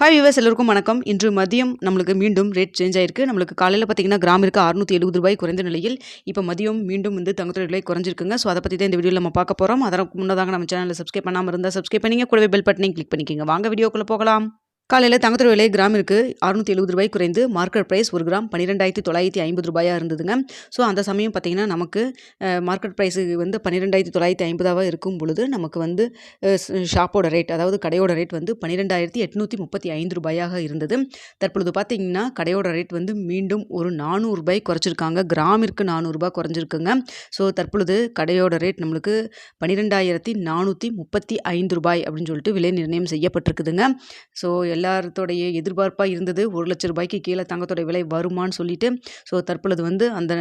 Hi viewers எல்லோருக்கும் வணக்கம். இன்று மதியம் நம்மளுக்கு மீண்டும் ரேட் சேஞ்ச் ஆயிருக்கு. நம்மளுக்கு காலையில பார்த்தீங்கன்னா கிராமிற்கு ரூ. 670 குறைந்த நிலையில், இப்போ மதியம் மீண்டும் வந்து தங்கத்தோட விலை குறைஞ்சிருக்குங்க. ஸோ அதை பற்றி தான் இந்த வீடியோவில் நம்ம பார்க்க போகிறோம். அதற்கு முன்னதாக நம்ம சேனலை சப்ஸ்கிரைப் பண்ணாமல் இருந்தால் சப்ஸ்கிரைப் பண்ணிங்க, கூடவே பெல் பட்டனையும் கிளிக் பண்ணிக்கோங்க. வாங்க வீடியோக்குள்ளே போகலாம். காலையில் தங்கத்தோட விலை கிராமிற்கு ரூ. 670 குறைந்து மார்க்கெட் ப்ரைஸ் ஒரு கிராம் 12,950 இருந்ததுங்க. ஸோ அந்த சமயம் பார்த்தீங்கன்னா நமக்கு மார்க்கெட் ப்ரைஸு வந்து 12,950 இருக்கும் பொழுது நமக்கு வந்து ஷாப்போட ரேட், அதாவது கடையோட ரேட் வந்து 12,835 இருந்தது. தற்பொழுது பார்த்தீங்கன்னா கடையோட ரேட் வந்து மீண்டும் ஒரு ரூ. 400 குறைச்சிருக்காங்க. கிராமிற்கு ரூ. 400 குறைஞ்சிருக்குங்க. ஸோ தற்பொழுது கடையோட ரேட் நம்மளுக்கு 12,435 அப்படின்னு சொல்லிட்டு விலை நிர்ணயம் செய்யப்பட்டிருக்குதுங்க. ஸோ எல்லாத்தோடைய எதிர்பார்ப்பாக இருந்தது ரூ. 1,00,000 கீழே தங்கத்தோட விலை வருமானு சொல்லிட்டு. ஸோ தற்பொழுது வந்து அந்த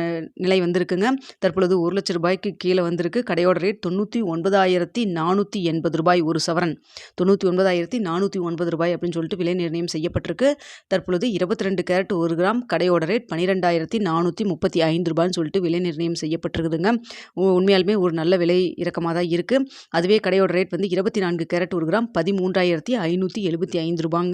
நிலை வந்திருக்குங்க. தற்பொழுது ரூ. 1,00,000 கீழே வந்திருக்கு. கடையோட ரேட் ரூ. 99,480 ஒரு சவரன், ரூ. 99,480 அப்படின்னு சொல்லிட்டு விலை நிர்ணயம் செய்யப்பட்டிருக்கு. தற்பொழுது 22 கேரட் 1 கிராம் கடையோட ரேட் 12,435 சொல்லிட்டு விலை நிர்ணயம் செய்யப்பட்டிருக்குதுங்க. உண்மையாலுமே ஒரு நல்ல விலை இறக்கமாக தான் இருக்குது. அதுவே கடையோட ரேட் வந்து 24 கேரட் 1 கிராம் 13,575 24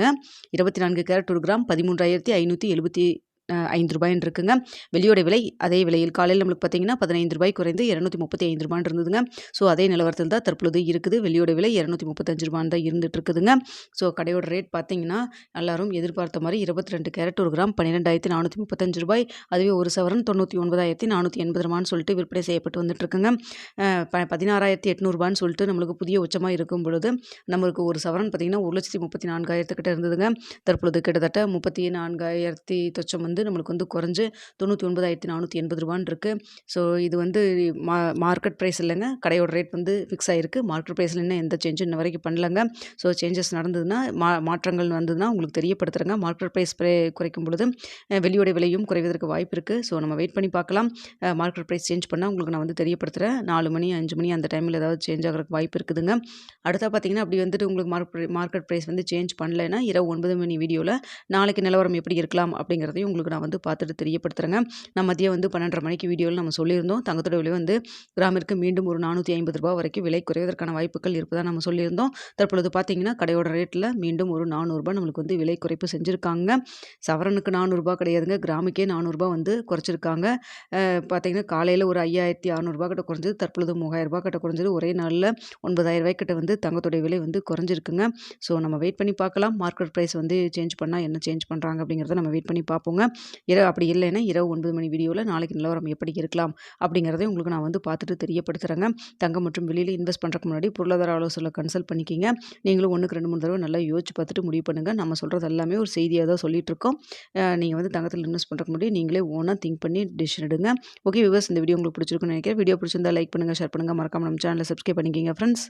கேரட் 1 கிராம் 13,575 இருக்குங்க. வெள்ளியோட விலை அதே விலையில் காலையில் நம்மளுக்கு பார்த்தீங்கன்னா ரூ. 15 குறைந்து ரூ. 235 இருந்ததுங்க. ஸோ அதே நிலவரத்தில் தான் தற்பொழுது இருக்குது. வெள்ளியோட விலை ரூ. 235 தான் இருந்துட்டு இருக்குதுங்க. ஸோ கடையோட ரேட் பார்த்தீங்கன்னா எல்லாரும் எதிர்பார்த்த மாதிரி 22 கேரட் 1 கிராம் 12,435, அதுவே ஒரு சவரன் 99,480 சொல்லிட்டு விற்பனை செய்யப்பட்டு வந்துட்டு இருக்குங்க. 16,800 சொல்லிட்டு நம்மளுக்கு புதிய உச்சமாக இருக்கும் பொழுது நம்மளுக்கு ஒரு சவரன் பார்த்தீங்கன்னா 1,34,000 கிட்ட இருந்ததுங்க. தற்பொழுது கிட்டத்தட்ட 34,000 தொச்சம் வந்து நம்மளுக்கு வந்து குறைஞ்சு 99,480 இருக்குது. ஸோ இது வந்து மார்க்கெட் ப்ரைஸ் இல்லைங்க, கடையோட ரேட் வந்து ஃபிக்ஸ் ஆகிருக்கு. மார்க்கெட் ப்ரைஸில் இன்னும் எந்த சேஞ்சும் இன்ன வரைக்கும் பண்ணலங்க. ஸோ சேஞ்சஸ் நடந்ததுன்னா மாற்றங்கள் வந்ததுன்னா உங்களுக்கு தெரியப்படுத்துகிறேங்க. மார்க்கெட் ப்ரைஸ் குறைக்கும் பொழுது வெளியோட விலையும் குறைவதற்கு வாய்ப்பு இருக்குது. ஸோ நம்ம வெயிட் பண்ணி பார்க்கலாம். மார்க்கெட் ப்ரைஸ் சேஞ்ச் பண்ணால் உங்களுக்கு நான் வந்து தெரியப்படுத்துகிறேன். 4 மணி 5 மணி அந்த டைமில் ஏதாவது சேஞ்ச் ஆகிறதுக்கு வாய்ப்பு இருக்குதுங்க. அடுத்தா பார்த்தீங்கன்னா அப்படி வந்துட்டு உங்களுக்கு மார்க்கெட் ப்ரைஸ் வந்து சேஞ்ச் பண்ணலைன்னா இரவு 9 மணி வீடியோவில் நாளைக்கு நிலவரம் எப்படி இருக்கலாம் அப்படிங்கிறதையும் உங்களுக்கு நான் வந்து பார்த்துட்டு தெரியப்படுத்துகிறேங்க. நான் மதியம் வந்து 12:30 மணிக்கு வீடியோவில் நம்ம சொல்லியிருந்தோம். தங்கத்தோட விலை வந்து கிராமிற்கு மீண்டும் ஒரு ரூ. 450 வரைக்கும் விலை குறைவதற்கான வாய்ப்புகள் இருப்பதாக நம்ம சொல்லியிருந்தோம். தற்பொழுது பார்த்தீங்கன்னா கடையோட ரேட்டில் மீண்டும் ஒரு ரூ. 400 நம்மளுக்கு வந்து விலை குறைப்பு செஞ்சுருக்காங்க. சவரனுக்கு ரூ. 400 கிடையாதுங்க, கிராமுக்கே ரூ. 400 வந்து குறைச்சிருக்காங்க. பார்த்தீங்கன்னா காலையில் ஒரு 5,600 கிட்ட குறைஞ்சது, தற்பொழுது ரூ. 3,000 கிட்ட குறைஞ்சது. ஒரே நாளில் ரூ. 9,000 கிட்ட வந்து தங்கத்தோடைய விலை வந்து குறைஞ்சிருக்குங்க. ஸோ நம்ம வெயிட் பண்ணி பார்க்கலாம். மார்க்கெட் ப்ரைஸ் வந்து சேஞ்ச் பண்ணால் என்ன சேஞ்ச் பண்ணுறாங்க அப்படிங்கிறத நம்ம வெயிட் பண்ணி பார்ப்போங்க. அப்படி இல்லைன்னா இரவு 9 மணி வீடியோவில் நாளைக்கு நிலவரம் எப்படி இருக்கலாம் அப்படிங்கிறதையும் உங்களுக்கு நான் வந்து பார்த்துட்டு தெரியப்படுத்துகிறேங்க. தங்கம் மற்றும் வெளியில் இன்வெஸ்ட் பண்ணுறதுக்கு முன்னாடி பொருளாதார ஆலோசனை கன்சல்ட் பண்ணிக்கிங்க. நீங்களும் 1க்கு 2 3 தடவை நல்லா யோசிச்சு பார்த்துட்டு முடிவு பண்ணுங்கள். நம்ம சொல்கிறது எல்லாமே ஒரு செய்தியாக தான் சொல்லிட்டு இருக்கோம். நீங்கள் வந்து தங்கத்தில் இன்வெஸ்ட் பண்ணுறதுக்கு முன்னாடி நீங்களே ஓனாக திங்க் பண்ணி டிசிஷன் எடுங்க. ஓகே வியூவர்ஸ், இந்த வீடியோ உங்களுக்கு பிடிச்சிருக்குன்னு நினைக்கிறேன். வீடியோ பிடிச்சிருந்தா லைக் பண்ணுங்கள், ஷேர் பண்ணுங்கள், மறக்காம நம்ம சேனலை சப்ஸ்கிரைப் பண்ணிக்கிங்க ஃப்ரெண்ட்ஸ்.